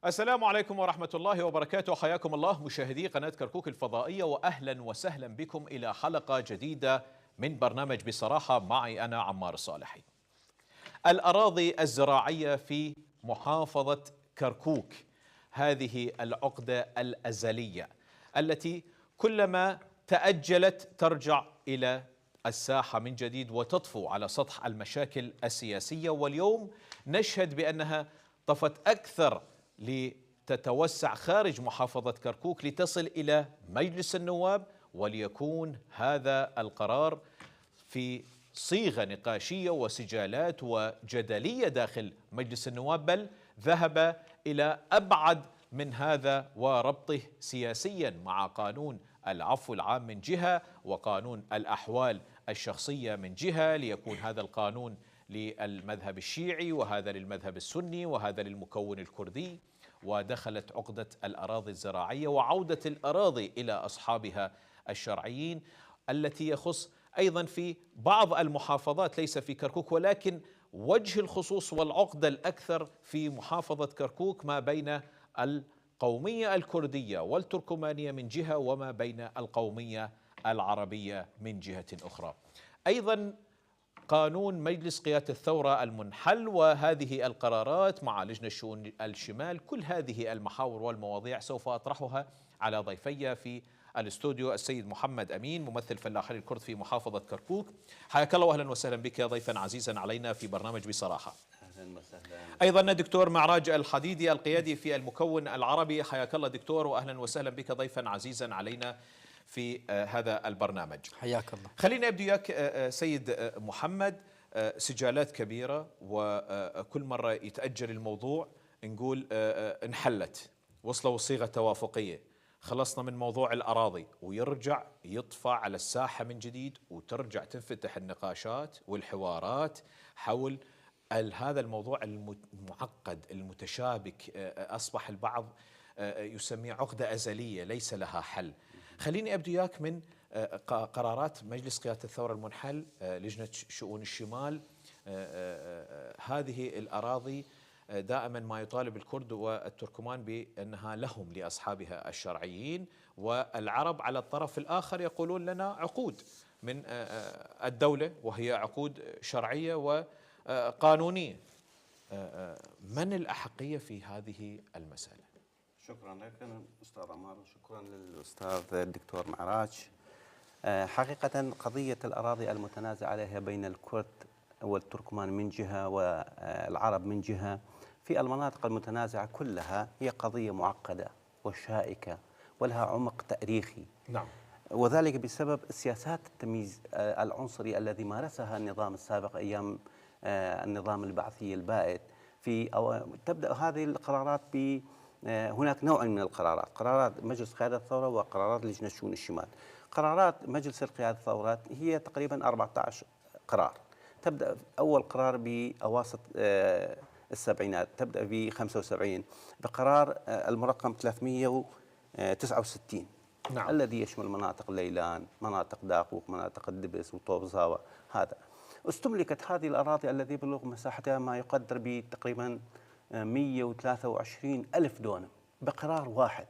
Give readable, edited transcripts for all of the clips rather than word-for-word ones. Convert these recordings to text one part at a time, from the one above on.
السلام عليكم ورحمة الله وبركاته. حياكم الله مشاهدي قناة كركوك الفضائية، وأهلا وسهلا بكم إلى حلقة جديدة من برنامج بصراحة معي أنا عمار الصالحي. الأراضي الزراعية في محافظة كركوك، هذه العقدة الأزلية التي كلما تأجلت ترجع إلى الساحة من جديد وتطفو على سطح المشاكل السياسية، واليوم نشهد بأنها طفت أكثر لتتوسع خارج محافظة كركوك لتصل إلى مجلس النواب، وليكون هذا القرار في صيغة نقاشية وسجالات وجدلية داخل مجلس النواب، بل ذهب إلى أبعد من هذا وربطه سياسيا مع قانون العفو العام من جهة وقانون الأحوال الشخصية من جهة، ليكون هذا القانون للمذهب الشيعي وهذا للمذهب السني وهذا للمكون الكردي. ودخلت عقدة الأراضي الزراعية وعودة الأراضي إلى أصحابها الشرعيين، التي يخص أيضا في بعض المحافظات ليس في كركوك، ولكن وجه الخصوص والعقدة الأكثر في محافظة كركوك ما بين القومية الكردية والتركمانية من جهة وما بين القومية العربية من جهة أخرى. أيضا قانون مجلس قيادة الثورة المنحل وهذه القرارات مع لجنة شؤون الشمال، كل هذه المحاور والمواضيع سوف أطرحها على ضيفي في الاستوديو. السيد محمد أمين ممثل فلاحي الكرد في محافظة كركوك، حياك الله وأهلا وسهلا بك ضيفا عزيزا علينا في برنامج بصراحة. أهلا وسهلا. أيضا دكتور معراج الحديدي القيادي في المكون العربي، حياك الله دكتور وأهلا وسهلا بك ضيفا عزيزا علينا في هذا البرنامج. حياك الله. خليني أبدأ وياك سيد محمد. سجالات كبيرة وكل مرة يتأجل الموضوع نقول انحلت، وصلوا صيغة توافقية، خلصنا من موضوع الأراضي، ويرجع يطفى على الساحة من جديد وترجع تنفتح النقاشات والحوارات حول هذا الموضوع المعقد المتشابك. أصبح البعض يسميه عقدة أزلية ليس لها حل. خليني أبدأ وياك من قرارات مجلس قيادة الثورة المنحل، لجنة شؤون الشمال. هذه الأراضي دائما ما يطالب الكرد والتركمان بأنها لهم لأصحابها الشرعيين، والعرب على الطرف الآخر يقولون لنا عقود من الدولة وهي عقود شرعية وقانونية. من الأحقية في هذه المسألة؟ شكرا لك أستاذ عمار، وشكرا للأستاذ الدكتور معراج. حقيقة قضية الأراضي المتنازع عليها بين الكرد والتركمان من جهة والعرب من جهة في المناطق المتنازعة كلها هي قضية معقدة وشائكة ولها عمق تاريخي. نعم. وذلك بسبب سياسات التمييز العنصري الذي مارسها النظام السابق أيام النظام البعثي البائد. تبدأ هذه القرارات هناك نوع من القرارات، قرارات مجلس قيادة الثورة وقرارات لجنة شؤون الشمال. قرارات مجلس القيادة الثورات هي تقريبا 14 قرار. تبدأ أول قرار بأواسط السبعينات، تبدأ ب 75 بقرار المرقم 369. نعم. الذي يشمل مناطق ليلان، مناطق داقوق، مناطق الدبس وطوب زاوة. هذا استملكت هذه الأراضي التي يبلغ مساحتها ما يقدر بتقريبا 123 ألف دونم بقرار واحد.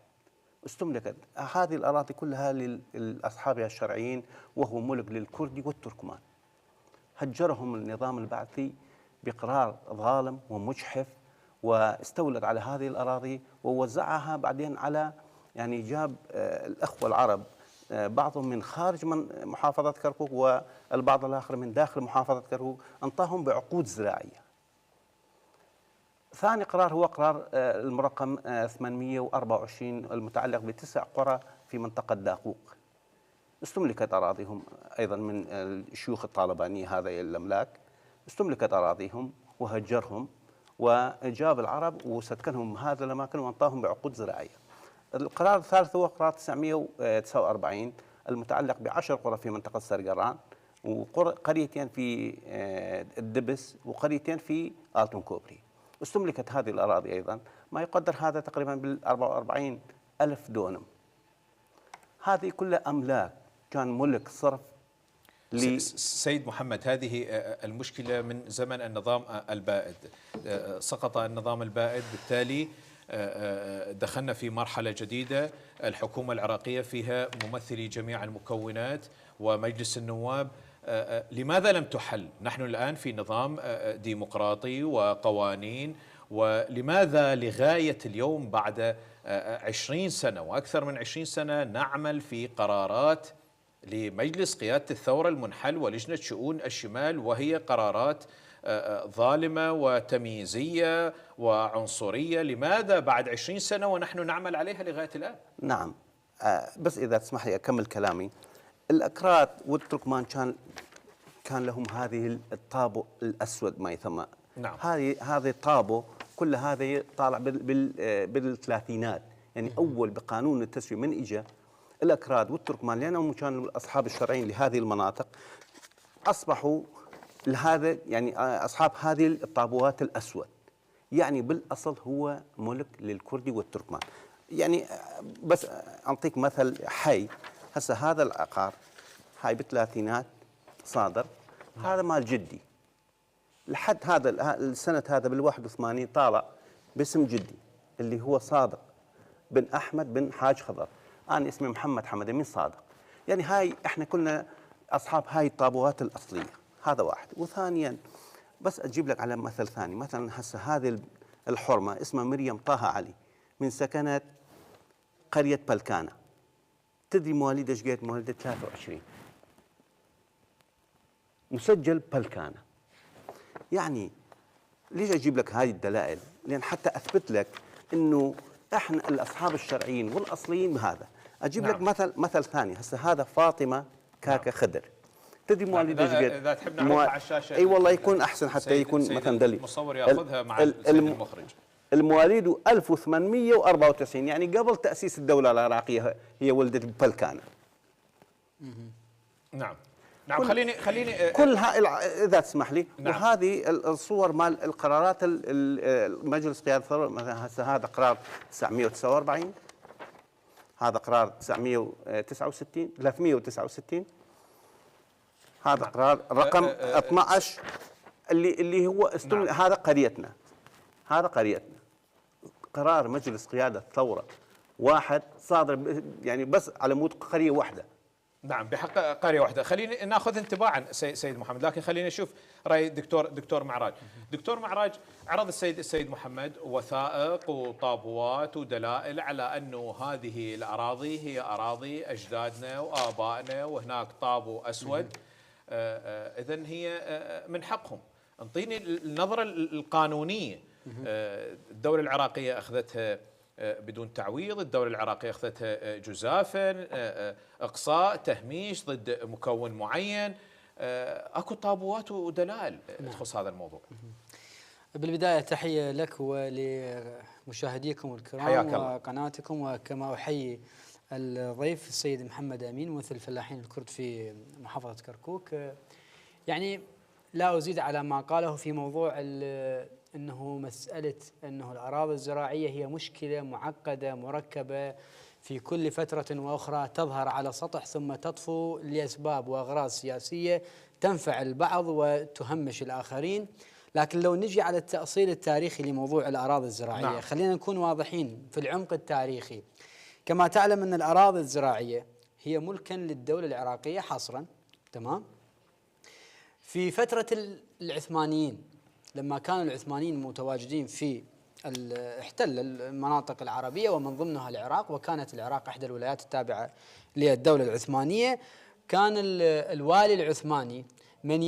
استملكت هذه الأراضي كلها لأصحابها الشرعيين، وهو ملك للكردي والتركمان. هجرهم النظام البعثي بقرار ظالم ومجحف، واستولت على هذه الأراضي ووزعها بعدين على جاب الأخوة العرب، بعضهم من خارج محافظة كركوك والبعض الآخر من داخل محافظة كركوك، أنطاهم بعقود زراعية. ثاني قرار هو قرار المرقم 824 المتعلق ب9 قرى في منطقة داقوق. استملكت أراضيهم أيضا من الشيوخ الطالبانية، هذا الأملاك استملكت أراضيهم وهجرهم وجاب العرب وسكنهم هذه الأماكن وأنطاهم بعقود زراعية. القرار الثالث هو قرار 949 المتعلق ب10 قرى في منطقة سرقران، وقريتين في الدبس وقريتين في آلتون كوبري. استملكت هذه الأراضي أيضا ما يقدر هذا تقريبا بال44 ألف دونم. هذه كلها أملاك كان ملك صرف. سيد محمد، هذه المشكلة من زمن النظام البائد. سقط النظام البائد، بالتالي دخلنا في مرحلة جديدة، الحكومة العراقية فيها ممثلي جميع المكونات ومجلس النواب. لماذا لم تحل؟ نحن الآن في نظام ديمقراطي وقوانين، ولماذا لغاية اليوم بعد 20 سنة وأكثر من 20 سنة نعمل في قرارات لمجلس قيادة الثورة المنحل ولجنة شؤون الشمال، وهي قرارات ظالمة وتمييزية وعنصرية؟ لماذا بعد 20 سنة ونحن نعمل عليها لغاية الآن؟ نعم. بس إذا تسمح لي أكمل كلامي. الأكراد والتركمان كان لهم هذه الطابو الأسود ما يسمى. نعم. هذه الطابو كل هذه طالع بالثلاثينات، يعني أول بقانون التسوية من إجا الأكراد والتركمان، لأنهم كانوا الأصحاب الشرعيين لهذه المناطق، أصبحوا لهذا يعني أصحاب هذه الطابوات الأسود. يعني بالأصل هو ملك للكردي والتركمان. يعني بس أعطيك مثل حي. هسه هذا العقار هاي بالثلاثينات صادر، هذا مال جدي لحد هذا السنة، هذا بال81 طالع باسم جدي اللي هو صادق بن أحمد بن حاج خضر. أنا اسمي محمد حمد أمين صادق. يعني هاي إحنا كلنا أصحاب هاي الطابوات الأصلية. هذا واحد. وثانيا بس أجيب لك على مثل ثاني. مثلا هسه هذه الحرمة اسمها مريم طه علي، من سكنة قرية بلكانة. تدري مواليد ايش قد؟ مواليد 23، مسجل بلكانة. يعني ليش اجيب لك هذه الدلائل؟ لان حتى اثبت لك انه احنا الاصحاب الشرعيين والاصليين بهذا. اجيب نعم. لك مثل ثاني. هسه هذا فاطمه كاكا خضر. تدري مواليد ايش قد؟ اذا تحب نعرضها على الشاشه. اي والله يكون احسن حتى يكون مثلا دليل. المصور ياخذها مع السيد المخرج. المواليد 1894، يعني قبل تاسيس الدوله العراقيه هي ولدت ببلكانه. نعم. نعم. خليني اذا تسمح لي. نعم. وهذه الصور مال القرارات المجلس قياده الثوره. مثلا هسه هذا قرار 949، هذا قرار 969 369، هذا قرار رقم 12 اللي هو نعم. هذا قريتنا، هذا قريتنا. قرار مجلس قياده الثوره واحد صادر يعني بس على مود قريه واحده. نعم، بحق قرية واحدة. خليني ناخذ انطباعا سيد محمد، لكن خلينا نشوف رأي دكتور معراج. دكتور معراج، عرض السيد محمد وثائق وطابوات ودلائل على أنه هذه الأراضي هي أراضي أجدادنا وآبائنا، وهناك طابو أسود، إذن هي من حقهم. انطيني النظرة القانونية. الدولة العراقية أخذتها بدون تعويض، الدولة العراقية أخذتها جزافا، إقصاء، تهميش ضد مكون معين. أكو طابوات ودلائل تخص هذا الموضوع. بالبداية تحية لك ولمشاهديكم الكرام وقناتكم، وكما أحيي الضيف السيد محمد أمين ممثل الفلاحين الكرد في محافظة كركوك. يعني لا أزيد على ما قاله في موضوع أنه مسألة أنه الأراضي الزراعية هي مشكلة معقدة مركبة في كل فترة وأخرى، تظهر على سطح ثم تطفو لأسباب وأغراض سياسية تنفع البعض وتهمش الآخرين. لكن لو نجي على التأصيل التاريخي لموضوع الأراضي الزراعية، نعم. خلينا نكون واضحين في العمق التاريخي. كما تعلم أن الأراضي الزراعية هي ملكا للدولة العراقية حصرا، تمام؟ في فترة العثمانيين لما كانوا العثمانيين متواجدين في احتل المناطق العربية ومن ضمنها العراق، وكانت العراق إحدى الولايات التابعة للدولة العثمانية، كان الوالي العثماني من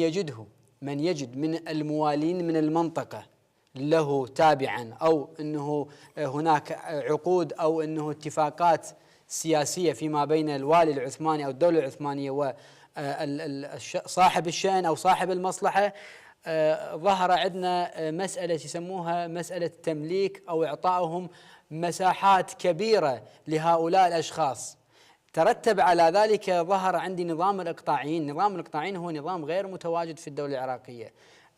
يجد من الموالين من المنطقة له تابعا، أو أنه هناك عقود أو أنه اتفاقات سياسية فيما بين الوالي العثماني أو الدولة العثمانية وصاحب الشأن أو صاحب المصلحة. ظهر عندنا مسألة يسموها مسألة تمليك أو إعطائهم مساحات كبيرة لهؤلاء الأشخاص. ترتب على ذلك ظهر عندي نظام الإقطاعيين. نظام الإقطاعيين هو نظام غير متواجد في الدولة العراقية،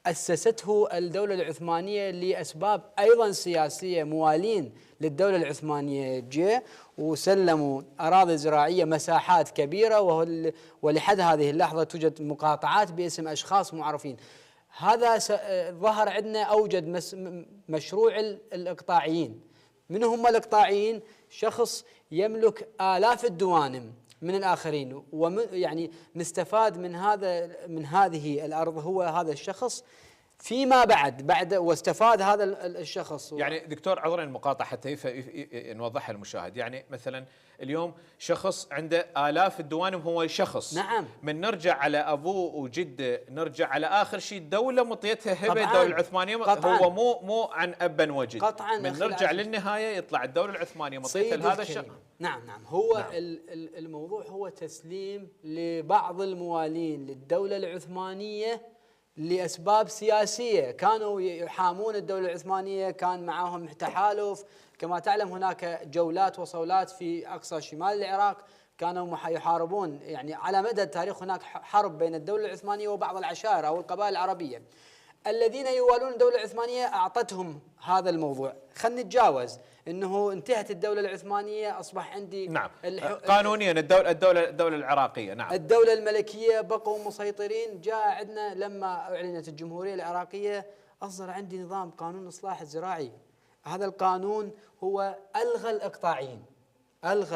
أسسته الدولة العثمانية لأسباب أيضا سياسية. موالين للدولة العثمانية جاء وسلموا أراضي زراعية مساحات كبيرة، ولحد هذه اللحظة توجد مقاطعات باسم أشخاص معروفين. هذا ظهر عندنا أوجد مشروع الإقطاعيين. من هم الإقطاعيين؟ شخص يملك آلاف الدوانم من الآخرين، يعني نستفاد من هذه الأرض هو هذا الشخص فيما بعد واستفاد هذا الشخص. يعني دكتور عذرا المقاطعة حتى نوضحها للمشاهد، يعني مثلا اليوم شخص عنده آلاف الدوانم، هو شخص، نعم، من نرجع على أبوه وجده، نرجع على آخر شيء الدولة مطيتها هبة، الدولة العثمانية قطعاً. هو مو عن أبا وجد قطعاً، من نرجع للنهاية يطلع الدولة العثمانية مطيتها لهذا الشخص. نعم هو نعم. الموضوع هو تسليم لبعض الموالين للدولة العثمانية لأسباب سياسية، كانوا يحامون الدولة العثمانية، كان معهم تحالف، كما تعلم هناك جولات وصولات في أقصى شمال العراق، كانوا يحاربون، يعني على مدى التاريخ هناك حرب بين الدولة العثمانية وبعض العشائر أو القبائل العربية. الذين يوالون الدولة العثمانية أعطتهم هذا الموضوع. خلينا نتجاوز انه انتهت الدولة العثمانية، اصبح عندي نعم قانونيا الدولة العراقية، نعم الدولة الملكية بقوا مسيطرين. جاء عندنا لما اعلنت الجمهورية العراقية اصدر عندي نظام قانون الاصلاح الزراعي. هذا القانون هو ألغى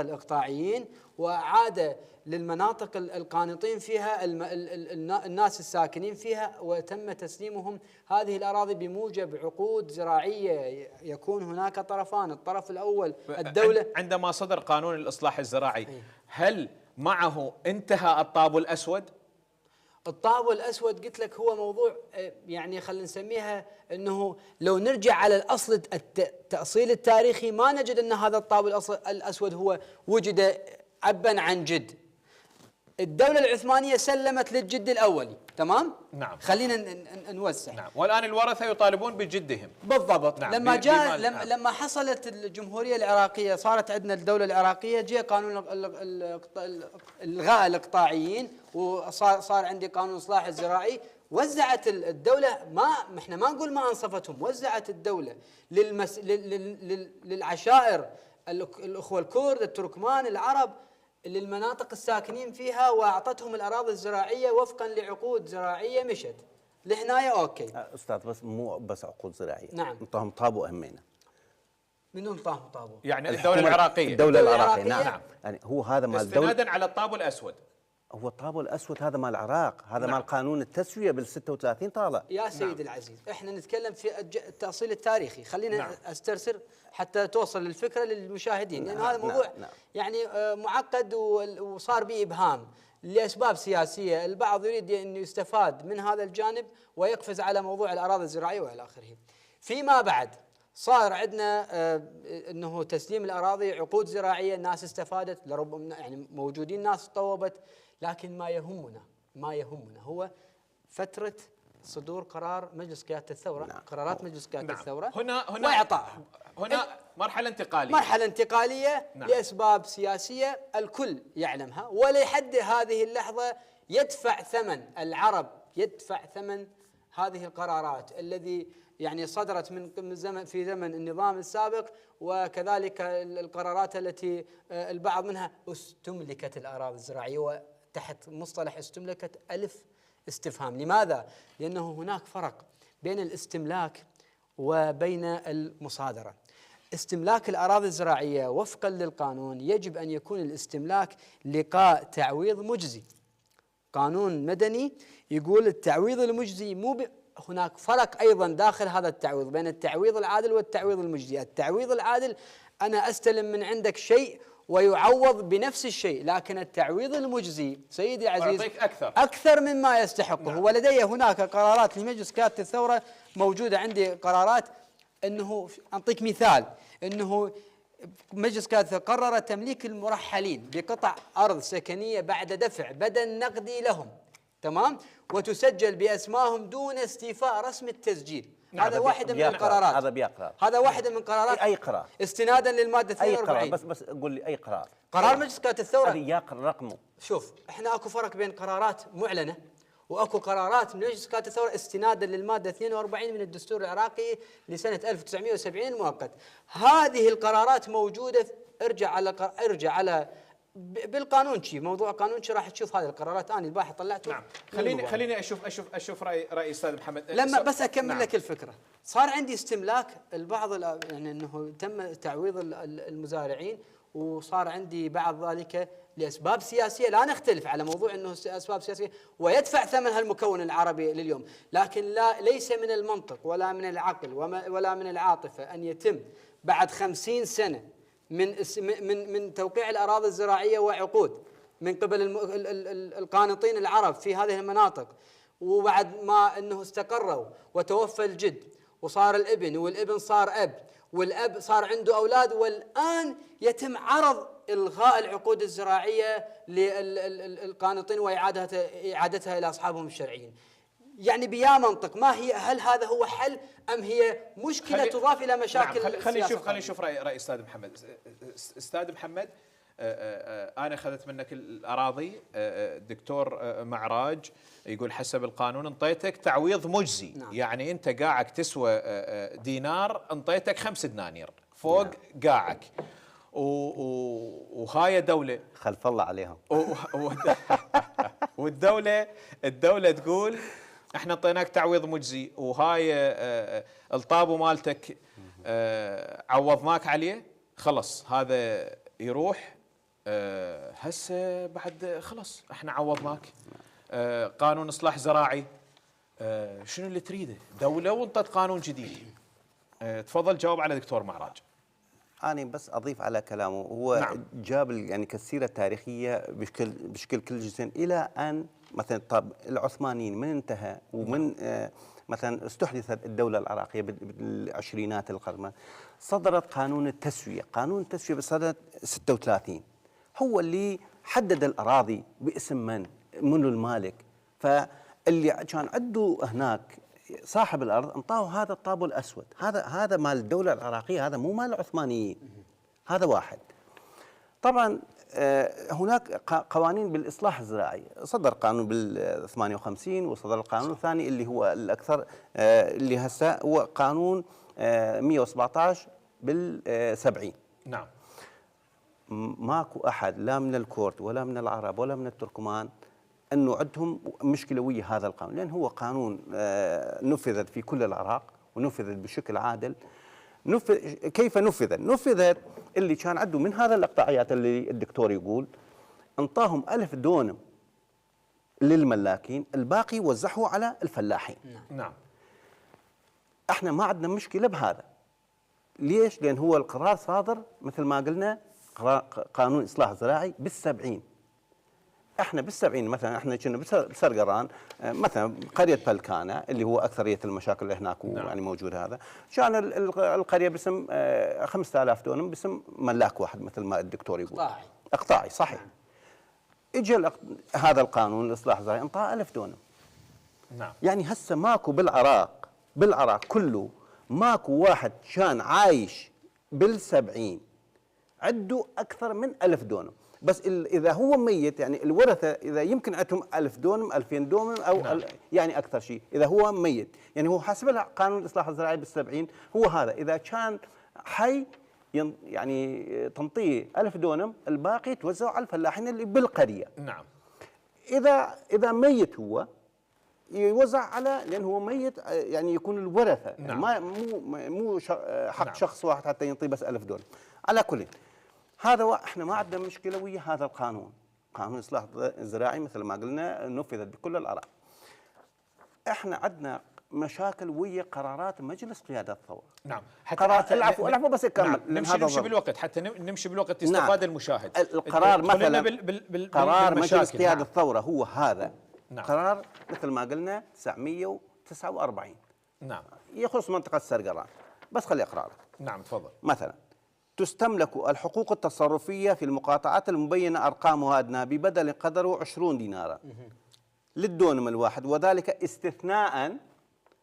الإقطاعيين وأعاد للمناطق القانطين فيها الناس الساكنين فيها، وتم تسليمهم هذه الأراضي بموجب عقود زراعية يكون هناك طرفان. الطرف الأول الدولة. عندما صدر قانون الإصلاح الزراعي هل معه انتهى الطابو الأسود؟ الطابو الأسود قلت لك هو موضوع، يعني خلينا نسميها أنه لو نرجع على الأصل التأصيل التاريخي ما نجد أن هذا الطابو الأسود هو وجد أبا عن جد. الدولة العثمانية سلمت للجد الأولي، تمام؟ نعم. خلينا نوسع. نعم. والآن الورثة يطالبون بجدهم. بالضبط. نعم. لما حصلت الجمهورية العراقية، صارت عندنا الدولة العراقية، جاء قانون إلغاء الإقطاعيين وصار عندي قانون إصلاح الزراعي. وزعت الدولة، احنا ما نقول ما أنصفتهم، وزعت الدولة للعشائر، الأخوة الكرد، التركمان، العرب، للمناطق الساكنين فيها، واعطتهم الاراضي الزراعيه وفقا لعقود زراعيه مشت لهنايا. اوكي استاذ، بس مو بس عقود زراعيه، نعم، انطاهم طابو همينه. منو انطاهم طابو؟ يعني الدوله العراقيه. الدوله العراقيه نعم. يعني هو هذا مال الدوله استنادا على الطابو الاسود. هو الطابو الاسود هذا مال العراق، هذا مال قانون التسويه بال 36 طالع. يا سيدي العزيز، احنا نتكلم في التاصيل التاريخي، خلينا استرسل حتى توصل الفكره للمشاهدين، لان هذا الموضوع يعني معقد وصار به ابهام لاسباب سياسيه. البعض يريد ان يستفاد من هذا الجانب ويقفز على موضوع الاراضي الزراعيه والى اخره. فيما بعد صار عندنا انه تسليم الاراضي، عقود زراعيه، الناس استفادت، لربما يعني موجودين ناس طوبت، لكن ما يهمنا هو فتره صدور قرار مجلس قياده الثوره. نعم. قرارات مجلس قياده الثوره هنا واعطائها. هنا مرحله انتقاليه. نعم. لاسباب سياسيه الكل يعلمها، ولحد هذه اللحظه يدفع ثمن العرب، يدفع ثمن هذه القرارات الذي يعني صدرت من زمن، في زمن النظام السابق، وكذلك القرارات التي البعض منها استملكت الأراضي الزراعية، وتحت مصطلح استملكت ألف استفهام. لماذا؟ لأنه هناك فرق بين الاستملاك وبين المصادرة. استملاك الأراضي الزراعية وفقا للقانون يجب أن يكون الاستملاك لقاء تعويض مجزي. قانون مدني يقول التعويض المجزي هناك فرق أيضا داخل هذا التعويض بين التعويض العادل والتعويض المجزي. التعويض العادل أنا أستلم من عندك شيء ويعوض بنفس الشيء، لكن التعويض المجزي سيدي العزيز أكثر مما يستحقه. نعم. ولدي هناك قرارات لمجلس قيادة الثورة موجودة عندي، قرارات أنه أعطيك مثال، أنه مجلس قيادة قرر تمليك المرحلين بقطع أرض سكنية بعد دفع بدل نقدي لهم، تمام، وتسجل باسمائهم دون استيفاء رسم التسجيل. هذا واحد من القرارات. هذا واحد من قرارات. اي قرار استنادا للماده 42. اي قرار، بس قول لي اي قرار. قرار مجلس قيادة الثورة. هذه رقمه. شوف، احنا اكو فرق بين قرارات معلنه واكو قرارات من مجلس قيادة الثورة استنادا للماده 42 من الدستور العراقي لسنه 1970 المؤقت. هذه القرارات موجوده، ارجع على بالقانون شيء، موضوع قانون شيء راح تشوف هذه القرارات. انا البارحه طلعته. نعم. خليني اشوف راي استاذ محمد. لما بس اكمل نعم. لك الفكره. صار عندي استملاك البعض، يعني انه تم تعويض المزارعين، وصار عندي بعض ذلك لاسباب سياسيه، لا نختلف على موضوع انه اسباب سياسيه ويدفع ثمنها المكون العربي لليوم، لكن ليس من المنطق ولا من العقل ولا من العاطفه ان يتم بعد 50 سنه من توقيع الاراضي الزراعيه وعقود من قبل القانطين العرب في هذه المناطق، وبعد ما انه استقروا وتوفى الجد وصار الابن والابن صار اب والاب صار عنده اولاد، والان يتم عرض الغاء العقود الزراعيه للقانطين واعادتها الى اصحابهم الشرعيين. يعني بيا منطق، ما هي؟ هل هذا هو حل ام هي مشكله تضاف الى مشاكل؟ نعم. خلينا نشوف راي استاذ محمد. استاذ محمد، انا اخذت منك الاراضي، الدكتور معراج يقول حسب القانون انطيتك تعويض مجزي. نعم. يعني انت قاعك تسوى دينار، انطيتك 5 دنانير فوق. نعم. قاعك وهاي دوله خلف الله عليهم. والدوله تقول احنا انطيناك تعويض مجزي، وهاي الطابو مالتك عوضناك عليه، خلص هذا يروح. هسه بعد خلص احنا عوضناك. قانون اصلاح زراعي، شنو اللي تريده؟ دوله وانطت قانون جديد. تفضل جاوب على دكتور معراج. أنا بس أضيف على كلامه. هو نعم. جاب يعني كالسيرة التاريخية بشكل كل جزء إلى أن مثلا طب العثمانيين من انتهى ومن مثلا استحدثت الدولة العراقية بالعشرينات القرن، صدرت قانون التسوية. قانون التسوية بسنة 36 هو اللي حدد الأراضي باسم منو المالك. فاللي كان عنده هناك صاحب الارض انطاه هذا الطابو الاسود، هذا مال الدوله العراقيه، هذا مو مال العثمانيين. هذا واحد. طبعا هناك قوانين بالاصلاح الزراعي، صدر قانون بال 58 وصدر القانون الثاني اللي هو الاكثر اللي هسه هو قانون 117 بال 70. نعم. ماكو احد لا من الكرد ولا من العرب ولا من التركمان انه عندهم مشكله ويا هذا القانون، لان هو قانون نفذت في كل العراق ونفذت بشكل عادل. كيف نفذت؟ نفذت اللي كان عنده من هذا الاقطاعيات اللي الدكتور يقول انطاهم 1000 دونم للملاكين، الباقي وزعوه على الفلاحين. نعم. احنا ما عندنا مشكله بهذا. ليش؟ لان هو القرار صادر مثل ما قلنا قانون اصلاح زراعي بال70. احنا بال70 مثلا احنا كنا بسرقران مثلا قريه بلكانه اللي هو اكثريه المشاكل اللي هناك. نعم. يعني موجود هذا. كان القريه باسم 5000 دونم باسم ملاك واحد مثل ما الدكتور يقول. اقطاعي صحيح. اجى هذا القانون الاصلاح الزراعي انطاه 1000 دونم. نعم. يعني هسه ماكو بالعراق كله ماكو واحد كان عايش بال70 عنده اكثر من 1000 دونم. بس اذا هو ميت يعني الورثه اذا يمكن عندهم 1000 دونم 2000 دونم او نعم. يعني اكثر شيء اذا هو ميت. يعني هو حسب قانون الاصلاح الزراعي بال70 هو هذا. اذا كان حي يعني تنطيه 1000 دونم، الباقي توزعوا على الفلاحين اللي بالقريه. نعم. اذا ميت هو يوزع على، لان هو ميت يعني يكون الورثه. نعم. يعني مو حق نعم. شخص واحد حتى ينطيه بس 1000 دونم. على كل هذا احنا ما عندنا مشكله ويا هذا القانون. قانون الاصلاح الزراعي مثل ما قلنا نفذت بكل العراق. احنا عندنا مشاكل ويا قرارات مجلس قياده الثوره. نعم. العفو بس اكمل. نعم. نمشي بالوقت حتى نمشي بالوقت يستفاد نعم. المشاهد. القرار مثلا قرار مجلس قياده نعم. الثوره هو هذا. نعم. قرار مثل ما قلنا 949. نعم. يخص منطقه سرقران. بس خلي اقرا لك. نعم تفضل. مثلا تستملك الحقوق التصرفية في المقاطعات المبينة أرقامها أدنى ببدل قدره 20 دينارا للدونم الواحد، وذلك استثناء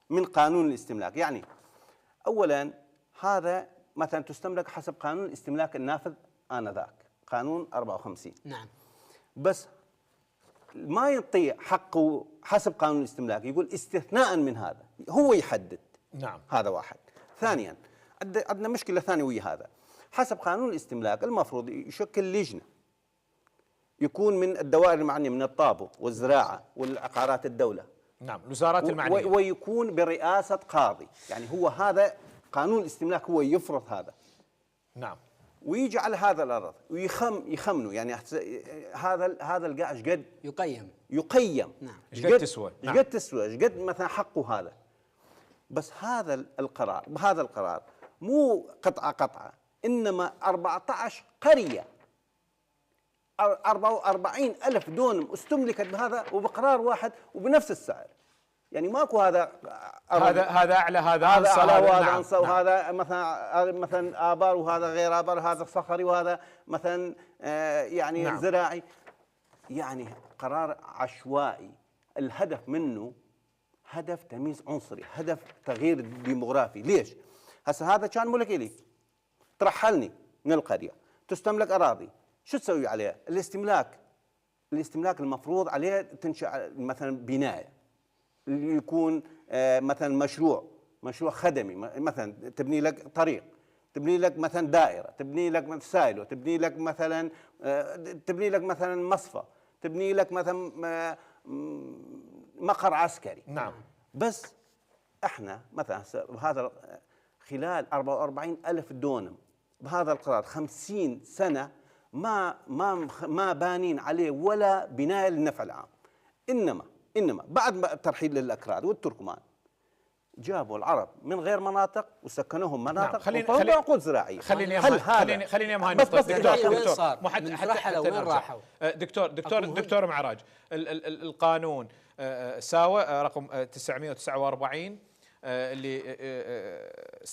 من قانون الاستملاك. يعني أولا هذا مثلا تستملك حسب قانون الاستملاك النافذ آنذاك قانون 54. نعم. بس ما يعطي حقه حسب قانون الاستملاك، يقول استثناء من هذا، هو يحدد. نعم. هذا واحد. ثانيا عندنا مشكلة ثانية ويا هذا. حسب قانون الاستملاك المفروض يشكل لجنة يكون من الدوائر المعنية من الطابو والزراعة والعقارات الدولة. نعم، الوزارات المعنية. ويكون برئاسة قاضي، يعني هو هذا قانون الاستملاك هو يفرض هذا. نعم. ويجي على هذا الأرض ويخمنوا، يعني هذا القاع ايش قد يقيم. نعم. ايش قد تسوى. ايش قد تسوى، ايش قد مثلا حقه هذا. بس هذا القرار مو قطعة، إنما 14 قرية 44,000 دونم استملكت بهذا وبقرار واحد وبنفس السعر. يعني ماكو هذا أعلى، هذا أعلى وهذا نعم. وهذا مثلا آبار وهذا غير آبار، هذا صخري وهذا مثلا يعني نعم. زراعي. يعني قرار عشوائي، الهدف منه هدف تمييز عنصري، هدف تغيير ديموغرافي. ليش؟ هسه هذا كان ملك إلي، ترحلني من القرية، تستملك أراضي، شو تسوي عليها؟ الاستملاك المفروض عليه تنشأ مثلا بناية، يكون مثلا مشروع خدمي، مثلا تبني لك طريق، تبني لك مثلا دائرة، تبني لك سايلو، تبني لك مثلا مصفى، تبني لك مثلا مقر عسكري. نعم. بس احنا مثلا هذا خلال 44,000 دونم بهذا القرار 50 سنة ما بانين عليه ولا بناية للنفع العام. إنما بعد ترحيل الأكراد والتركمان جابوا العرب من غير مناطق وسكنوهم مناطق. نعم. وفرضوا عقود زراعية. خليني هاي النقطة. دكتور معراج، القانون ساوى رقم 949 اللي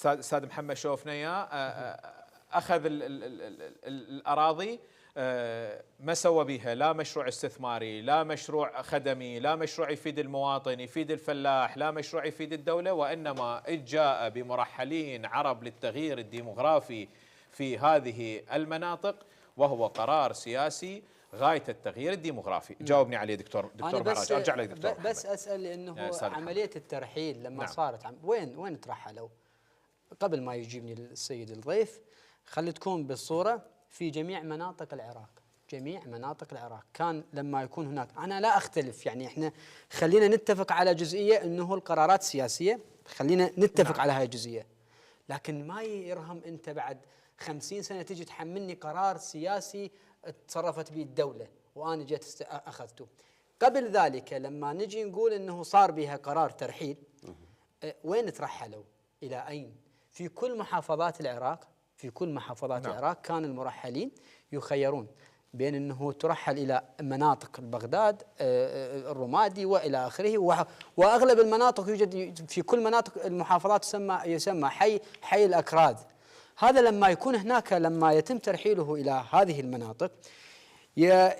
استاذ محمد شوفنا اياه، اخذ الأراضي، ما سوى بها لا مشروع استثماري، لا مشروع خدمي، لا مشروع يفيد المواطن يفيد الفلاح، لا مشروع يفيد الدولة، وإنما جاء بمرحلين عرب للتغيير الديموغرافي في هذه المناطق، وهو قرار سياسي غاية التغيير الديموغرافي. جاوبني عليه دكتور معراج. ارجع لك دكتور بس اسال، لانه عمليه الترحيل لما صارت وين ترحلوا؟ قبل ما يجيبني السيد الضيف، خلي تكون بالصوره في جميع مناطق العراق. كان لما يكون هناك، انا لا اختلف، يعني احنا خلينا نتفق على جزئيه انه القرارات سياسيه، خلينا نتفق على هاي الجزئيه، لكن ما يرهم انت بعد 50 سنه تجي تحملني قرار سياسي تصرفت به الدولة وأنا جيت أخذته. قبل ذلك لما نجي نقول أنه صار بها قرار ترحيل، وين ترحلوا؟ إلى أين؟ في كل محافظات العراق كان المرحلين يخيرون بين أنه ترحل إلى مناطق بغداد، الرمادي وإلى آخره، وأغلب المناطق يوجد في كل مناطق المحافظات يسمى حي الأكراد. هذا لما يكون هناك، لما يتم ترحيله إلى هذه المناطق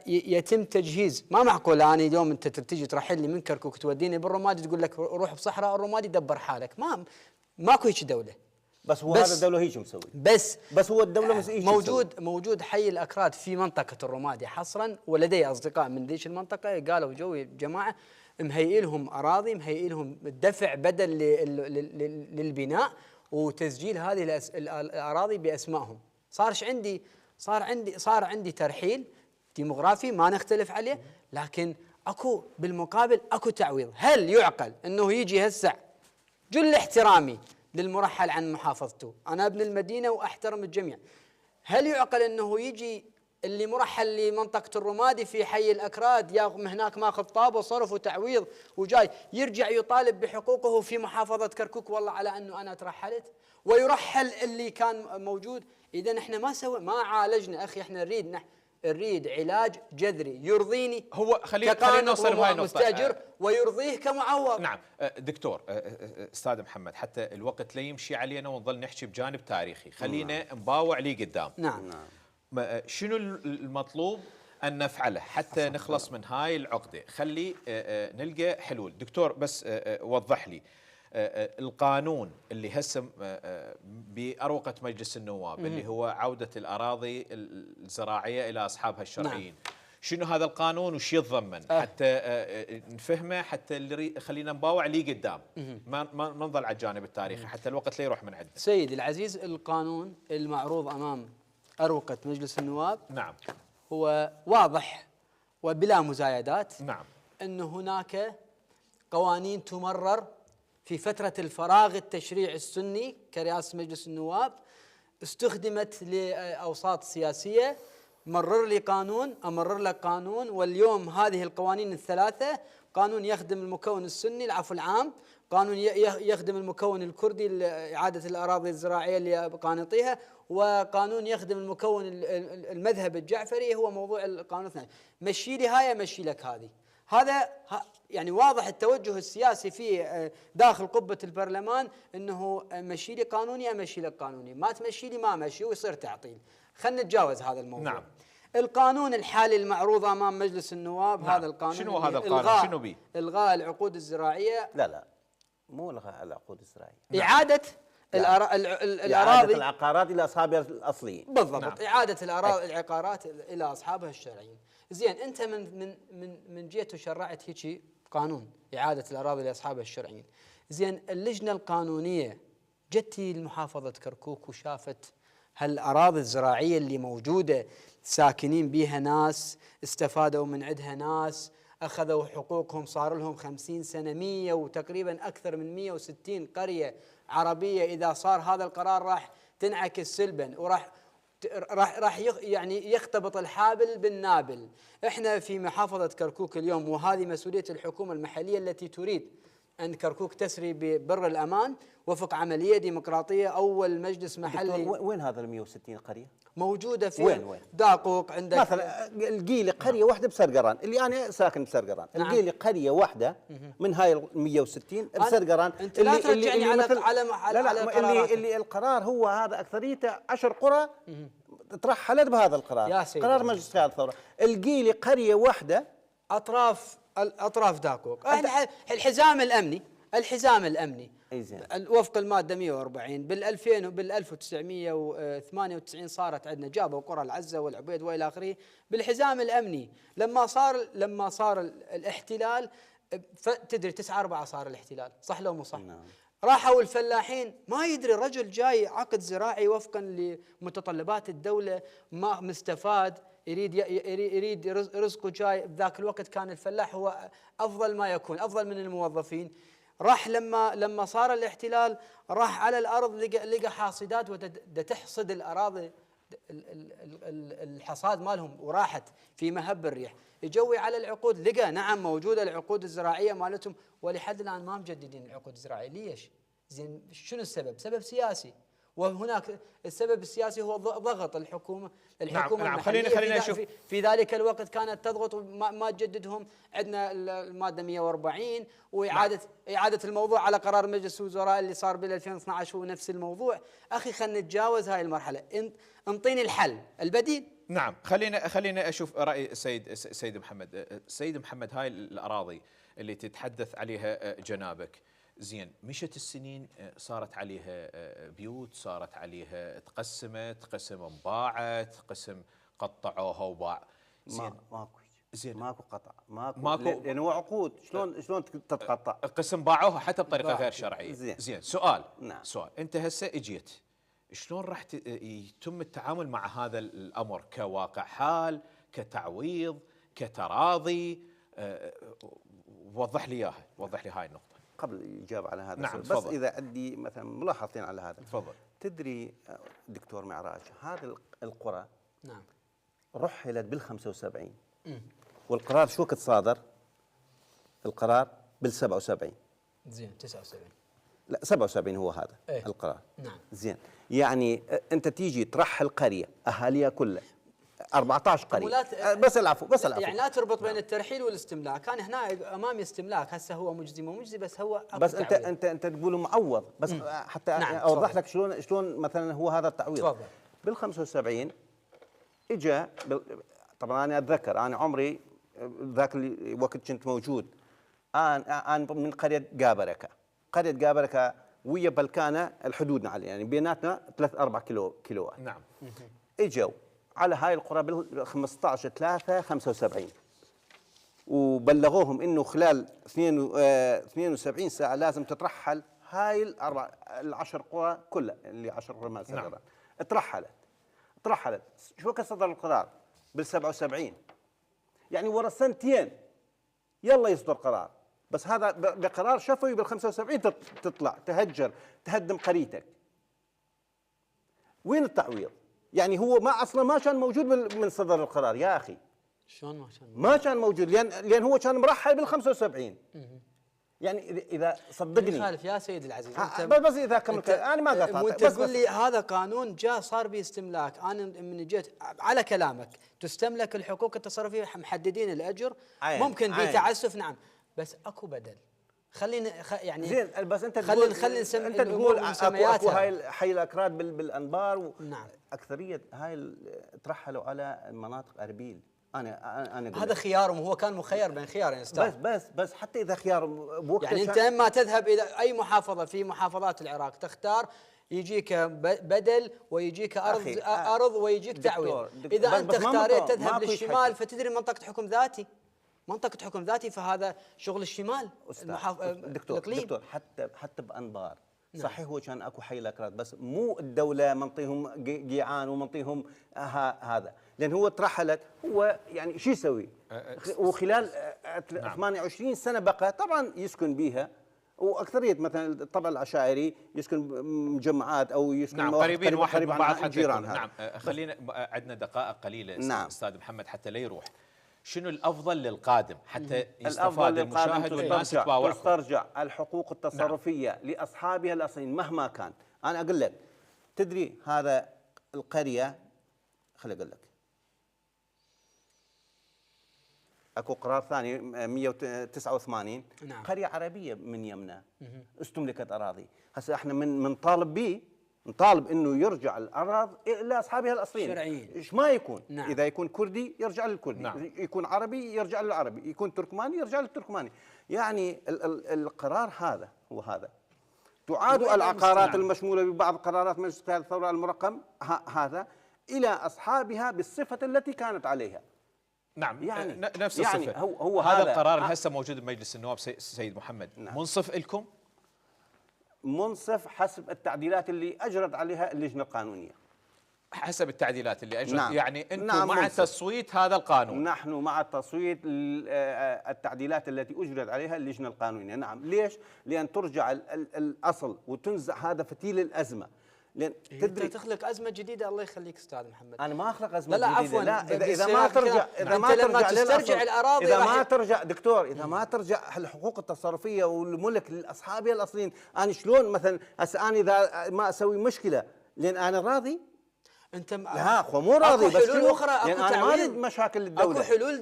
يتم تجهيز. ما معقول أنا اليوم أنت تجي ترحل لي من كركوك توديني بالرمادي تقول لك روح بصحراء الرمادي دبر حالك. ماكو هيك دولة. بس هو هذا الدولة هيك مسوي. بس هو الدولة موجود حي الأكراد في منطقة الرمادي حصرا، ولدي أصدقاء من ذيك المنطقة قالوا جوي جماعة مهيئ لهم أراضي، مهيئ لهم الدفع بدل للبناء وتسجيل هذه الأراضي بأسمائهم. صار عندي ترحيل ديموغرافي ما نختلف عليه، لكن اكو بالمقابل اكو تعويض. هل يعقل انه يجي هسه، جل احترامي للمرحل عن محافظته، انا ابن المدينة واحترم الجميع، هل يعقل انه يجي اللي مرحل لمنطقة الرمادي في حي الأكراد ياخذ هناك ماخذ طاب وصرف وتعويض وجاي يرجع يطالب بحقوقه في محافظة كركوك والله على أنه أنا ترحلت، ويرحل اللي كان موجود؟ إذا احنا ما عالجنا أخي، احنا نريد علاج جذري يرضيني هو. خلينا نوصل لهاي النقطة. مستأجر ويرضيه كمعوض. نعم دكتور استاذ محمد، حتى الوقت لا يمشي علينا ونظل نحكي بجانب تاريخي، خلينا نباوع لي قدام. نعم. شنو المطلوب أن نفعله حتى نخلص من هاي العقدة؟ خلي نلقى حلول. دكتور بس وضح لي القانون اللي هسه بأروقة مجلس النواب اللي هو عودة الأراضي الزراعية إلى أصحابها الشرعيين. نعم. شنو هذا القانون وش يتضمن حتى نفهمه، حتى اللي خلينا نباوع لي قدام، ما نظل على الجانب التاريخي حتى الوقت لا يروح من عندنا. سيدي العزيز، القانون المعروض أمام أروقة مجلس النواب نعم هو واضح وبلا مزايدات نعم. أن هناك قوانين تمرر في فترة الفراغ التشريعي السني كرئاسة مجلس النواب، استخدمت لأوساط سياسية. مرر لي قانون، أمرر لك قانون، واليوم هذه القوانين الثلاثة: قانون يخدم المكون السني العفو العام، قانون يخدم المكون الكردي إعادة الأراضي الزراعية اللي بقانطيها، وقانون يخدم المكون المذهب الجعفري هو موضوع القانون الثاني. مشي لي هاي مشي لك هذه. هذا يعني واضح التوجه السياسي في داخل قبة البرلمان، انه مشي لي قانوني امشي لك قانوني، ما تمشي لي ما مشي، ويصير تعطيل. خلينا نتجاوز هذا الموضوع. نعم. القانون الحالي المعروض امام مجلس النواب، نعم. هذا القانون شنو هذا القانون؟ شنو بيه؟ الغاء العقود الزراعية. لا مو الغاء العقود الزراعية، إعادة الأراضي، العقارات إلى أصحابها الأصليين. بالضبط. نعم. إعادة العقارات إلى أصحابها الشرعيين. زين، أنت من جيت وشرعت هيك قانون إعادة الأراضي لأصحابها الشرعيين. زين، اللجنة القانونية جتي لمحافظة كركوك وشافت هالأراضي الزراعية اللي موجودة ساكنين بيها ناس، استفادوا من عندها ناس، أخذوا حقوقهم، صار لهم 50 سنة، 100 وتقريبا أكثر من 160 قرية عربية. إذا صار هذا القرار راح تنعكس سلبا، وراح يعني يختبط الحابل بالنابل. احنا في محافظة كركوك اليوم، وهذه مسؤولية الحكومة المحلية التي تريد أن كركوك تسري ببر الأمان وفق عملية ديمقراطية. أول مجلس محلي. وين هذا ال 160 قرية؟ موجودة في وين؟ داقوق عندك مثلا. القيلي قرية واحدة بسرقران، اللي أنا ساكن بسرقران. نعم. القيلي قرية واحدة من هاي ال 160 بسرقران. أنت لا ترجعني على اللي القرار هو هذا أكثريته 10 قرى ترحلت بهذا القرار، قرار مجلس قيادة الثورة. القيلي قرية واحدة، أطراف داقوق. الحزام الأمني وفق المادة 140 بال2000 وبال 1998 صارت عندنا، جابوا قرى العزة والعبيد والى اخره بالحزام الأمني. لما صار الاحتلال، تدري 9/4 صار الاحتلال، صح لو مو صح؟ نعم. راحوا الفلاحين، ما يدري الرجل جاي عقد زراعي وفقا لمتطلبات الدولة، ما مستفاد، يريد رزقه جاي. بذاك الوقت كان الفلاح هو أفضل ما يكون، أفضل من الموظفين. راح لما صار الاحتلال، راح على الأرض لقى حاصدات وتحصد الأراضي، الحصاد مالهم، وراحت في مهب الريح. يجوي على العقود، لقى نعم موجودة العقود الزراعية مالتهم، ولحد الآن ما مجددين العقود الزراعية. ليش؟ زين، شنو السبب؟ سبب سياسي، وهناك السبب السياسي هو ضغط الحكومة. نعم. خلينا نشوف. في ذلك الوقت كانت تضغط ما تجددهم. عندنا المادة 140 وإعادة الموضوع على قرار مجلس الوزراء اللي صار بال 2012 هو نفس الموضوع. أخي خلينا نتجاوز هاي المرحلة، انطيني الحل البديل. نعم. خلينا أشوف رأي سيد محمد. سيد محمد، هاي الأراضي اللي تتحدث عليها جنابك، زين، مشت السنين، صارت عليها بيوت، صارت عليها تقسمت، قسم انباعت، قسم قطعوها وباع. زين، ماكو قطع، ماكو لأن هو عقود. شلون تتقطع؟ قسم باعوها حتى بطريقه غير شرعيه. زين، سؤال. نعم. سؤال، انت هسه اجيت، شلون راح يتم التعامل مع هذا الامر كواقع حال، كتعويض، كتراضي؟ وضح لي اياها، وضح لي هاي النقطه قبل الإجابة على هذا. نعم. بس إذا عندي مثلا ملاحظتين على هذا. تفضل. تدري دكتور معراج، هذه القرى نعم رحلت بال75، والقرار شو وقت صادر؟ القرار بال77. زين، 79. لا، 77 هو هذا القرار. نعم. زين، يعني أنت تيجي ترحل قرية أهاليها كلها 14 قرية، بس العفو يعني لا تربط بين الترحيل والاستملاك. كان هنا امامي استملاك، هسه هو مجزي مو مجزي، بس هو بس انت تقول معوض، بس حتى نعم. اوضح لك شلون مثلا هو هذا التعويض. تفضل. بال75 اجى طبعا انا اتذكر، انا عمري ذاك الوقت كنت موجود. انا من قرية قابركة ويا بلكانة الحدود يعني بيناتنا 3-4 كيلوات. نعم. اجوا على هاي القرى بال 15/3/75 وبلغوهم انه خلال 72 ساعه لازم تترحل هاي ال10 قرى كلها اللي 10 رمال سرقران. نعم. اترحلت. شو وقت صدر القرار؟ بال 77. يعني ورا سنتين يلا يصدر قرار. بس هذا بقرار شفوي بال 75 تطلع تهجر تهدم قريتك. وين التعويض؟ يعني هو ما اصلا ما كان موجود من صدر القرار يا اخي. شلون ما كان موجود؟ لان هو كان مرحل بال 75. يعني اذا صدقني يخالف يا سيدي العزيز. بس اذا كملت انا ما قاطعت. وانت تقول لي هذا قانون جاء صار به استملاك. انا من جيت على كلامك تستملك الحقوق التصرفيه، محددين الاجر، ممكن في تعسف، نعم، بس اكو بدل. خلينا يعني زين، بس انت خلينا نسمي انت تقول اكو هاي حي الاكراد بالانبار نعم. اكثريه هاي ترحلوا على مناطق اربيل. انا هذا خيارهم، هو كان مخير بين خيارين يا استاذ. بس حتى اذا خيار بوقت يعني انت اما تذهب الى اي محافظه في محافظات العراق تختار، يجيك بدل ويجيك ارض ويجيك تعويض. اذا انت اختاريت تذهب للشمال فتدري منطقه حكم ذاتي، منطقه حكم ذاتي، فهذا شغل الشمال. دكتور حتى بانبار صحيح هو كان اكو حي الاكراد، بس مو الدوله منطيهم قيعان ومنطيهم هذا، لان هو ترحلت. هو يعني شو يسوي؟ وخلال 28 سنه بقى طبعا يسكن بيها، واكثريه مثلا الطبع العشائري يسكن مجمعات او يسكن نعم قريبين واحد من بعض حتى جيران. نعم خلينا عندنا دقائق قليله نعم. استاذ محمد حتى لا يروح. شنو الافضل للقادم حتى يستفاد المشاهد والناس تباوعهم؟ تسترجع الحقوق التصرفيه نعم. لاصحابها الاصليين مهما كان. انا اقول لك تدري هذا القريه، خلي اقول لك اكو قرار ثاني 189 نعم. قريه عربيه من يمنا استملكت اراضي. هسه احنا نطالب به، نطالب انه يرجع الاراضي الى اصحابها الاصليين شرعيين. ايش ما يكون نعم. اذا يكون كردي يرجع للكردي، نعم. يكون عربي يرجع للعربي، يكون تركماني يرجع للتركماني. يعني القرار هذا هو هذا. تعاد العقارات المشموله ببعض قرارات مجلس قياده الثوره المرقم هذا الى اصحابها بالصفه التي كانت عليها. نعم يعني نفس يعني الصفه. هو هذا القرار هسه موجود بمجلس النواب سيد محمد. نعم. منصف لكم؟ منصف حسب التعديلات اللي اجرت عليها اللجنه القانونيه. حسب التعديلات اللي اجرت. نعم. يعني انتم نعم مع منصف. تصويت هذا القانون؟ نحن مع تصويت التعديلات التي اجرت عليها اللجنه القانونيه. نعم. ليش؟ لان ترجع الاصل وتنزع هذا فتيل الازمه. لان تدري تخلق ازمه جديده. الله يخليك استاذ محمد. انا ما اخلق ازمه لا جديده. عفوا. لا اذا ما ترجع، اذا ما ترجع تسترجع الاراضي، اذا ما ترجع دكتور، اذا ما ترجع الحقوق التصرفيه والملك لاصحابها الاصليين. انا شلون مثلا هسه انا اذا ما اسوي مشكله لان انا راضي؟ انت لا اخو مو راضي، بس حلول اخرى. اكو انا ما اريد مشاكل الدوله. اكو حلول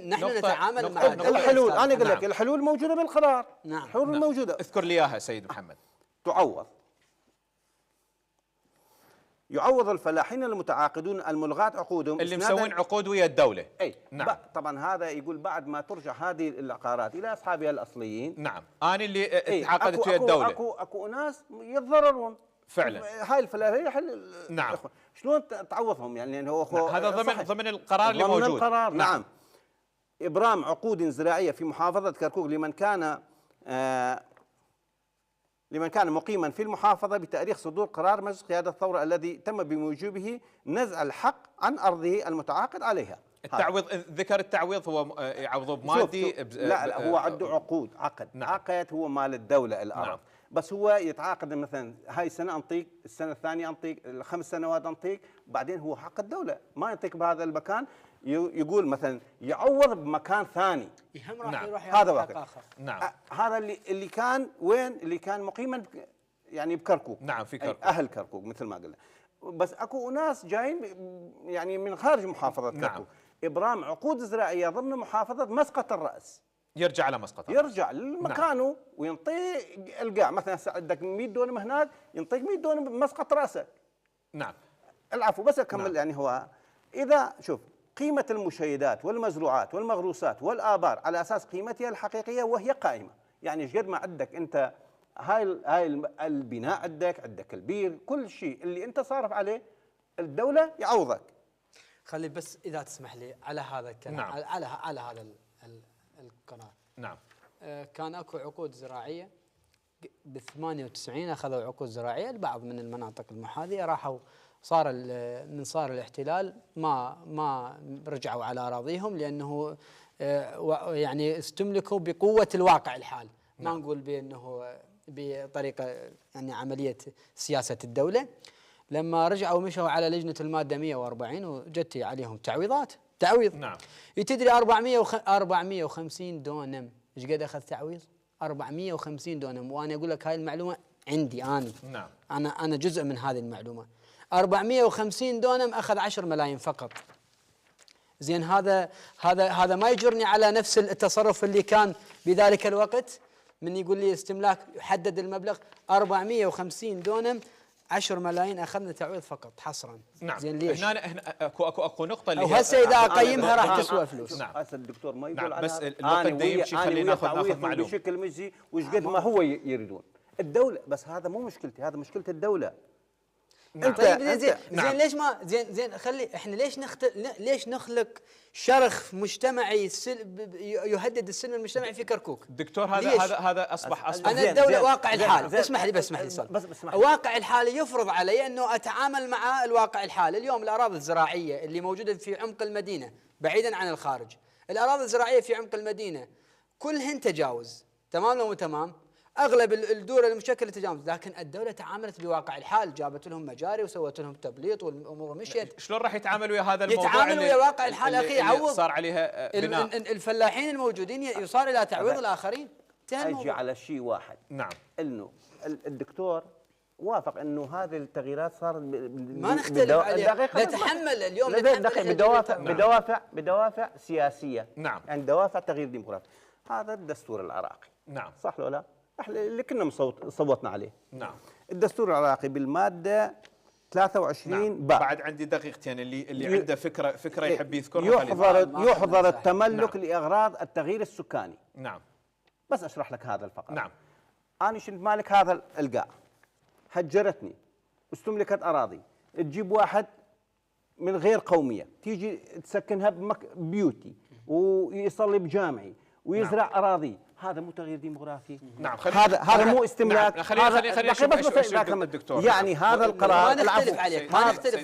نحن نتعامل مع الحلول. انا اقول لك الحلول موجوده بالقرار. نعم. الحلول موجوده. اذكر لي اياها سيد محمد. يعوض الفلاحين المتعاقدون الملغاة عقودهم اللي مسوين عقود ويا الدولة. اي نعم. طبعا هذا يقول بعد ما ترجع هذه العقارات الى اصحابها الاصليين. نعم. انا اللي تعاقدت ويا الدولة. اكو ناس يتضررون فعلا. هاي الفلاحين نعم. شلون تعوضهم؟ يعني هو هذا ضمن القرار اللي موجود. ضمن القرار. نعم. ابرام عقود زراعية في محافظة كركوك لمن كان مقيما في المحافظة بتاريخ صدور قرار مجلس قيادة الثورة الذي تم بموجبه نزع الحق عن أرضه المتعاقد عليها. التعويض ذكر التعويض هو يعوضه بمادي. لا هو عنده عقد. نعم. عقد هو مال الدولة الأرض. نعم. بس هو يتعاقد مثلا هاي السنة أنطيك، السنة الثانية أنطيك، الخمس سنوات أنطيك، بعدين هو حق الدولة ما ينطيك بهذا المكان. يقول مثلا يعوض بمكان ثاني. راح يروح هذا واقع. نعم. هذا اللي كان وين؟ اللي كان مقيما يعني بكركوك. نعم في كركوك. أهل كركوك مثل ما قلنا. بس اكو ناس جايين يعني من خارج محافظة كركوك. نعم. إبرام عقود زراعية ضمن محافظة مسقط الرأس. يرجع على مسقط. يرجع لمكانه. نعم. وينطيه القاع. مثلا عندك 100 دونم هناك ينطيك 100 دونم بمسقط رأسك. نعم. العفو بس أكمل. نعم. يعني هو إذا شوف قيمة المشيدات والمزروعات والمغروسات والآبار على أساس قيمتها الحقيقية وهي قائمة. يعني ايش قد ما عندك أنت هاي البناء عندك البير، كل شيء اللي أنت صارف عليه الدولة يعوضك. خلي بس إذا تسمح لي على هذا الكلام. نعم. على هذا القرار. نعم. كان اكو عقود زراعية ب 98 أخذوا عقود زراعية. البعض من المناطق المحاذية راحوا صار الاحتلال ما رجعوا على اراضيهم، لانه يعني استملكوا بقوه الواقع الحال، ما نقول بانه بطريقه يعني عمليه سياسه الدوله. لما رجعوا مشوا على لجنه الماده 140 وجت عليهم تعويض. نعم. تدري 450 دونم ايش قد اخذ تعويض؟ 450 دونم، وانا اقول لك هاي المعلومه عندي انا. نعم. انا جزء من هذه المعلومه. 450 دونم اخذ 10 ملايين فقط. زين هذا ما يجرني على نفس التصرف اللي كان بذلك الوقت، من يقول لي استملاك يحدد المبلغ 450 دونم 10 ملايين اخذنا تعويض فقط حصرا. نعم. زين ليش؟ هنا اكو نقطه اللي وهسه اذا اقيمها راح تسوى فلوس. نعم. هسه الدكتور ما يقول نعم. بس على الوقت يمشي، خلينا ناخذ معلومه بشكل مجزي وش قد ما هو يريدون الدوله. بس هذا مو مشكلتي، هذا مشكله الدوله. نعم. طيب زين نعم. ليش ما زين خلي احنا ليش نخلق شرخ مجتمعي يهدد السلم المجتمعي في كركوك؟ دكتور هذا اصبح انا الدوله واقع الحال، اسمح لي بس واقع الحال يفرض علي انه اتعامل مع الواقع الحالي. اليوم الاراضي الزراعيه اللي موجوده في عمق المدينه بعيدا عن الخارج، الاراضي الزراعيه في عمق المدينه كلهن تجاوز، تمام لو مو تمام؟ اغلب الدول المشكله تجاوز، لكن الدوله تعاملت بواقع الحال، جابت لهم مجاري وسوت لهم تبليط والامور مشيت. شلون راح يتعامل ويا هذا الموضوع؟ يتعامل ويا واقع الحال اخي، يعوض صار عليها بناء. الفلاحين الموجودين يصار الى تعويض الاخرين. اجي على شيء واحد. نعم. انه الدكتور وافق انه هذه التغييرات صارت ما نختلف عليها، نتحمل اليوم بدوافع سياسيه. نعم. يعني دوافع تغيير ديمقراطي. هذا الدستور العراقي. نعم. صح ولا لا؟ احنا اللي كنا صوتنا عليه. نعم. الدستور العراقي بالماده 23 نعم. بعد عندي دقيقتين، اللي عنده فكره يحب يذكرها يحظر التملك لاغراض التغيير السكاني. نعم. بس اشرح لك هذا الفقره. نعم. انا شنت مالك هذا القاع، هجرتني واستملكت اراضي، تجيب واحد من غير قوميه تيجي تسكنها بيوتي ويصلي بجامعي ويزرع نعم. اراضي، هذا مو تغيير ديموغرافي. نعم. هذا مو استملاك. نعم. خلينا الدكتور. يعني هذا القرار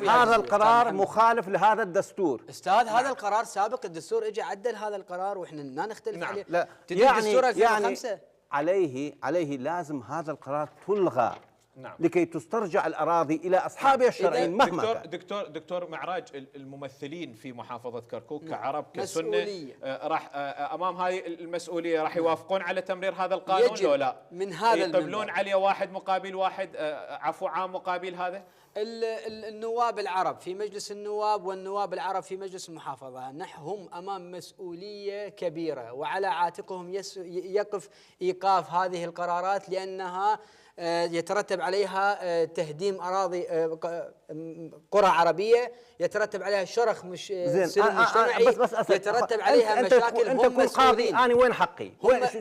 هذا القرار مخالف لهذا الدستور. استاذ هذا القرار سابق، الدستور اجى عدل هذا القرار واحنا ما نختلف نعم. عليه. لا. الدستور 2005 عليه لازم هذا القرار تلغى. نعم. لكي تسترجع الأراضي إلى أصحابها الشرعيين مهما كان. دكتور معراج، الممثلين في محافظة كركوك كعرب كسنة راح أمام هذه المسؤولية راح يوافقون على تمرير هذا القانون لو لا؟ من هذا يقبلون عليه واحد مقابل واحد، عفو عام مقابل هذا؟ النواب العرب في مجلس النواب والنواب العرب في مجلس المحافظة هم أمام مسؤولية كبيرة، وعلى عاتقهم يقف إيقاف هذه القرارات، لأنها يترتب عليها تهديم أراضي قرى عربية، يترتب عليها شرخ سلم مجتمعي، يترتب عليها مشاكل. أنت كل قاضي، أنا وين حقي؟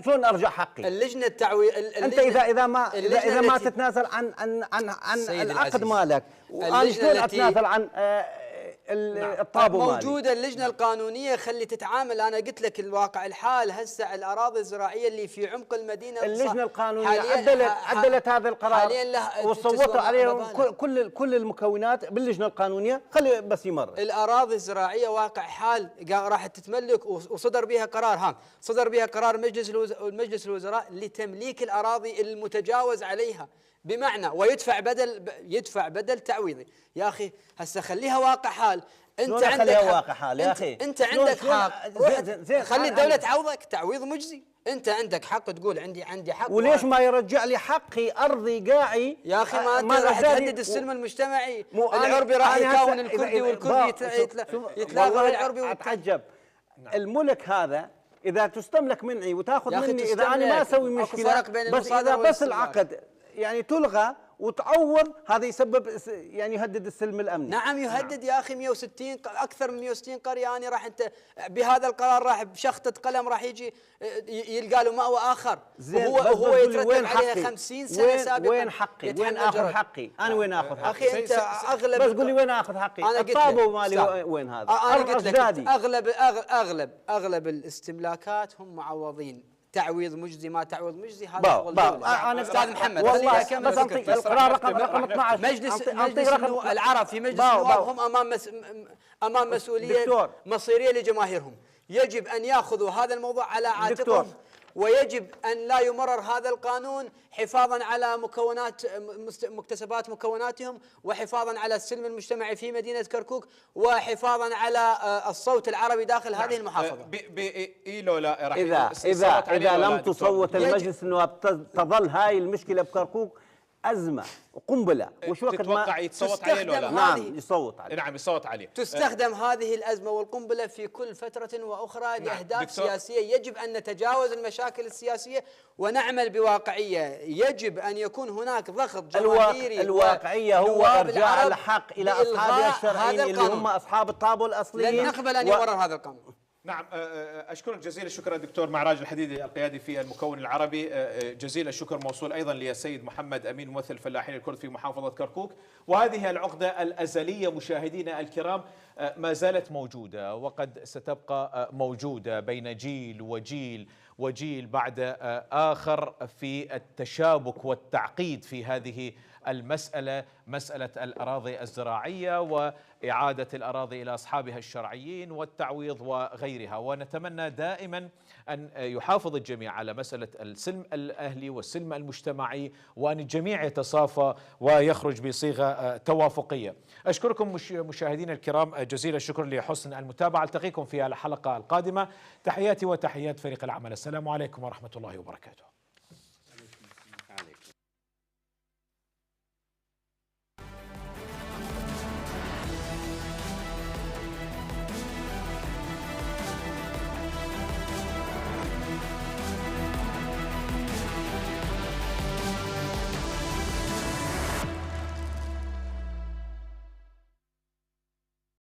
شلون أرجع حقي؟ اللجنة التعويض أنت إذا ما تتنازل عن العقد مالك، وأنا شلون أتنازل عن الطابو مالي؟ موجودة اللجنة القانونية خلي تتعامل. أنا قلت لك الواقع الحال هسه الأراضي الزراعية اللي في عمق المدينة اللجنة القانونية عدلت هذا القرار وصوتوا عليه كل المكونات باللجنة القانونية. خلي بس يمر. الأراضي الزراعية واقع حال راح تتملك، وصدر بها قرار صدر بها قرار مجلس الوزراء لتمليك الأراضي المتجاوز عليها، بمعنى يدفع بدل تعويضي. يا اخي هسه خليها واقع حال. انت عندك واقع حال يا اخي، انت عندك حق. خلي الدوله تعوضك تعويض مجزي. انت عندك حق تقول عندي حق. وليش ما يرجع لي حقي ارضي قاعي؟ يا اخي ما انت راح تهدد السلم المجتمعي. العربي راح يكون الكردي والكردي يتلاغى العربي. اتعجب الملك هذا اذا تستملك مني وتاخذ مني، اذا انا ما اسوي مشكله، بس اذا بس العقد يعني تلغى وتعوض، هذا يسبب يعني يهدد السلم الامني. نعم يهدد. يا اخي 160 اكثر من 160 قريه، انا راح انت بهذا القرار راح بشخطه قلم راح يجي يلقى له مأوى اخر، وهو يترتب عليها 50 سنه سابقا. وين حقي؟ وين اخذ حقي؟ انا وين اخذ حقي؟ اخي انت اغلب بس قول لي وين اخذ حقي؟ الطابو مالي وين هذا؟ انا قلت لك اغلب الاستملاكات هم معوضين تعويض مجزي ما تعويض مجزي، هذا شغل الدولة. انا استاذ محمد والله بس انطيك القرار رقم 12. مجلس العرب في مجلس النواب هم امام مسؤوليه مصيريه لجماهيرهم، يجب ان ياخذوا هذا الموضوع على عاتقهم، ويجب أن لا يمرر هذا القانون حفاظا على مكتسبات مكوناتهم، وحفاظا على السلم المجتمعي في مدينة كركوك، وحفاظا على الصوت العربي داخل هذه المحافظة. إذا لم تصوت المجلس النواب تظل هاي المشكلة بكركوك أزمة وقنبلة. وش وقت تتوقع يتصوت عليه ولا لا؟ نعم يصوت عليه. نعم يصوت عليه. تستخدم هذه الأزمة والقنبلة في كل فترة وأخرى لأهداف سياسية. يجب أن نتجاوز المشاكل السياسية ونعمل بواقعية. يجب أن يكون هناك ضغط جماهيري. الواقعية هو إرجاع الحق إلى أصحابها الشرعيين اللي هم أصحاب الطابو الأصليين. لن نقبل أن يمرر هذا القانون. نعم، أشكرك جزيل الشكر الدكتور معراج الحديدي القيادي في المكون العربي. جزيل الشكر موصول أيضا للسيد محمد أمين ممثل الفلاحين الكرد في محافظة كركوك. وهذه العقدة الأزلية مشاهدينا الكرام ما زالت موجودة، وقد ستبقى موجودة بين جيل وجيل بعد آخر في التشابك والتعقيد في هذه المسألة، مسألة الأراضي الزراعية وإعادة الأراضي إلى أصحابها الشرعيين والتعويض وغيرها. ونتمنى دائما أن يحافظ الجميع على مسألة السلم الأهلي والسلم المجتمعي، وأن الجميع يتصافى ويخرج بصيغة توافقية. أشكركم مشاهدينا الكرام جزيل الشكر لحسن المتابعة. ألتقيكم في الحلقة القادمة. تحياتي وتحيات فريق العمل. السلام عليكم ورحمة الله وبركاته.